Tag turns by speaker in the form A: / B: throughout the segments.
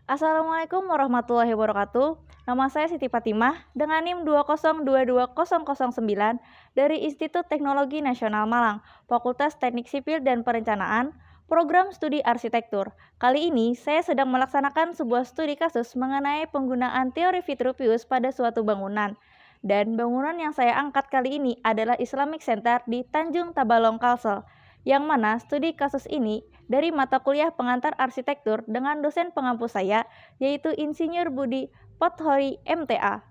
A: Assalamualaikum warahmatullahi wabarakatuh. Nama saya Siti Fatimah dengan NIM 2022009 dari Institut Teknologi Nasional Malang, Fakultas Teknik Sipil dan Perencanaan, Program Studi Arsitektur. Kali ini saya sedang melaksanakan sebuah studi kasus mengenai penggunaan teori Vitruvius pada suatu bangunan. Dan bangunan yang saya angkat kali ini adalah Islamic Center di Tanjung Tabalong, Kalsel, yang mana studi kasus ini dari mata kuliah pengantar arsitektur dengan dosen pengampu saya, yaitu Insinyur Budi Pothori MTA.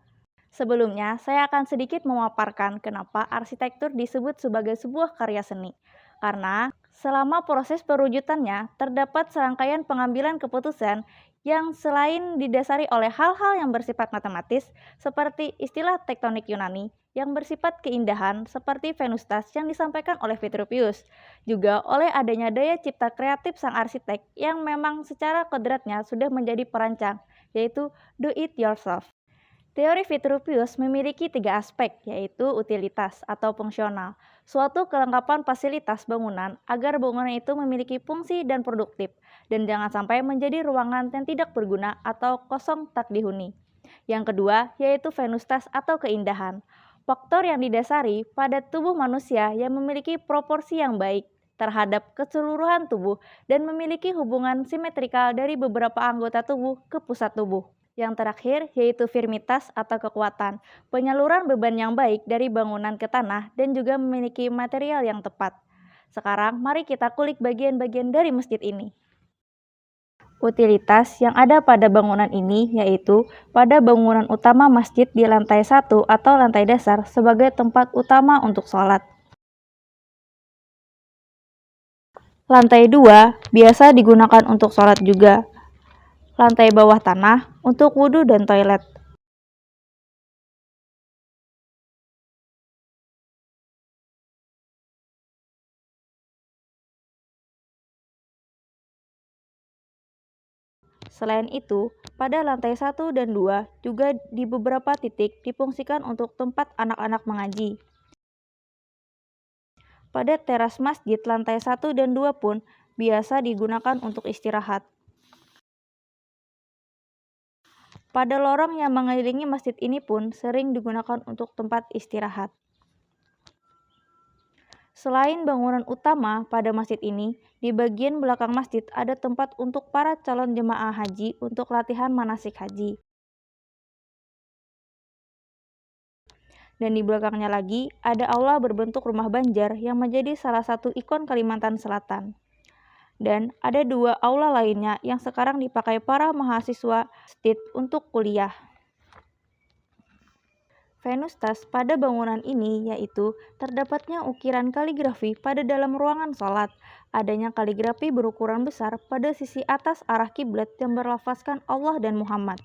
A: Sebelumnya, saya akan sedikit memaparkan kenapa arsitektur disebut sebagai sebuah karya seni. Karena selama proses perwujudannya, terdapat serangkaian pengambilan keputusan yang selain didasari oleh hal-hal yang bersifat matematis, seperti istilah tektonik Yunani, yang bersifat keindahan seperti Venustas yang disampaikan oleh Vitruvius, juga oleh adanya daya cipta kreatif sang arsitek yang memang secara kodratnya sudah menjadi perancang, yaitu do it yourself. Teori Vitruvius memiliki 3 aspek, yaitu utilitas atau fungsional, suatu kelengkapan fasilitas bangunan agar bangunan itu memiliki fungsi dan produktif, dan jangan sampai menjadi ruangan yang tidak berguna atau kosong tak dihuni. Yang kedua, yaitu Venustas atau keindahan, faktor yang didasari pada tubuh manusia yang memiliki proporsi yang baik terhadap keseluruhan tubuh dan memiliki hubungan simetrikal dari beberapa anggota tubuh ke pusat tubuh. Yang terakhir yaitu firmitas atau kekuatan, penyaluran beban yang baik dari bangunan ke tanah dan juga memiliki material yang tepat. Sekarang mari kita kulik bagian-bagian dari masjid ini. Utilitas yang ada pada bangunan ini yaitu pada bangunan utama masjid di lantai 1 atau lantai dasar sebagai tempat utama untuk sholat. Lantai 2 biasa digunakan untuk sholat juga. Lantai bawah tanah untuk wudhu dan toilet. Selain itu, pada lantai 1 dan 2 juga di beberapa titik difungsikan untuk tempat anak-anak mengaji. Pada teras masjid lantai 1 dan 2 pun biasa digunakan untuk istirahat. Pada lorong yang mengelilingi masjid ini pun sering digunakan untuk tempat istirahat. Selain bangunan utama pada masjid ini, di bagian belakang masjid ada tempat untuk para calon jemaah haji untuk latihan manasik haji. Dan di belakangnya lagi ada aula berbentuk rumah banjar yang menjadi salah satu ikon Kalimantan Selatan. Dan ada 2 aula lainnya yang sekarang dipakai para mahasiswa STIT untuk kuliah. Venustas pada bangunan ini yaitu terdapatnya ukiran kaligrafi pada dalam ruangan sholat, adanya kaligrafi berukuran besar pada sisi atas arah kiblat yang berlafazkan Allah dan Muhammad.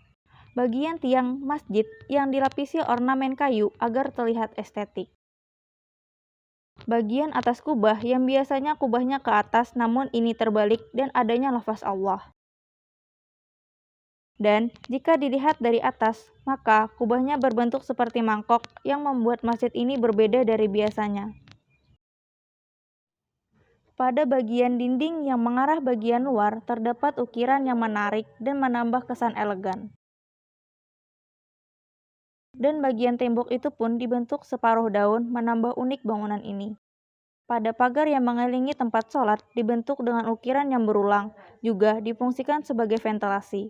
A: Bagian tiang masjid yang dilapisi ornamen kayu agar terlihat estetik. Bagian atas kubah yang biasanya kubahnya ke atas namun ini terbalik dan adanya lafaz Allah. Dan jika dilihat dari atas, maka kubahnya berbentuk seperti mangkok yang membuat masjid ini berbeda dari biasanya. Pada bagian dinding yang mengarah bagian luar terdapat ukiran yang menarik dan menambah kesan elegan. Dan bagian tembok itu pun dibentuk separuh daun menambah unik bangunan ini. Pada pagar yang mengelilingi tempat sholat dibentuk dengan ukiran yang berulang, juga difungsikan sebagai ventilasi.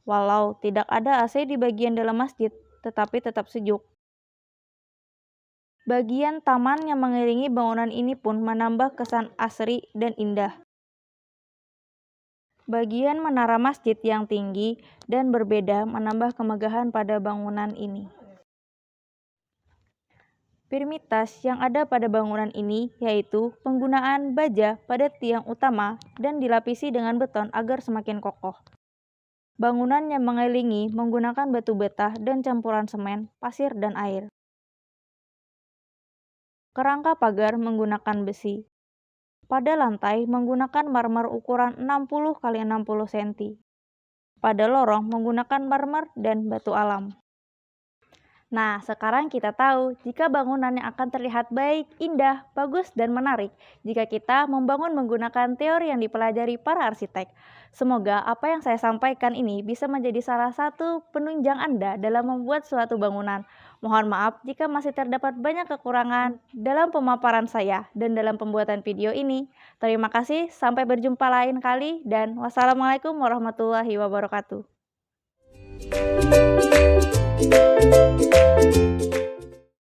A: Walau tidak ada AC di bagian dalam masjid, tetapi tetap sejuk. Bagian taman yang mengelilingi bangunan ini pun menambah kesan asri dan indah. Bagian menara masjid yang tinggi dan berbeda menambah kemegahan pada bangunan ini. Firmitas yang ada pada bangunan ini yaitu penggunaan baja pada tiang utama dan dilapisi dengan beton agar semakin kokoh. Bangunan yang mengelilingi menggunakan batu bata dan campuran semen, pasir, dan air. Kerangka pagar menggunakan besi. Pada lantai menggunakan marmer ukuran 60 x 60 cm. Pada lorong menggunakan marmer dan batu alam. Nah, sekarang kita tahu jika bangunannya akan terlihat baik, indah, bagus, dan menarik jika kita membangun menggunakan teori yang dipelajari para arsitek. Semoga apa yang saya sampaikan ini bisa menjadi salah satu penunjang Anda dalam membuat suatu bangunan. Mohon maaf jika masih terdapat banyak kekurangan dalam pemaparan saya dan dalam pembuatan video ini. Terima kasih, sampai berjumpa lain kali, dan wassalamualaikum warahmatullahi wabarakatuh.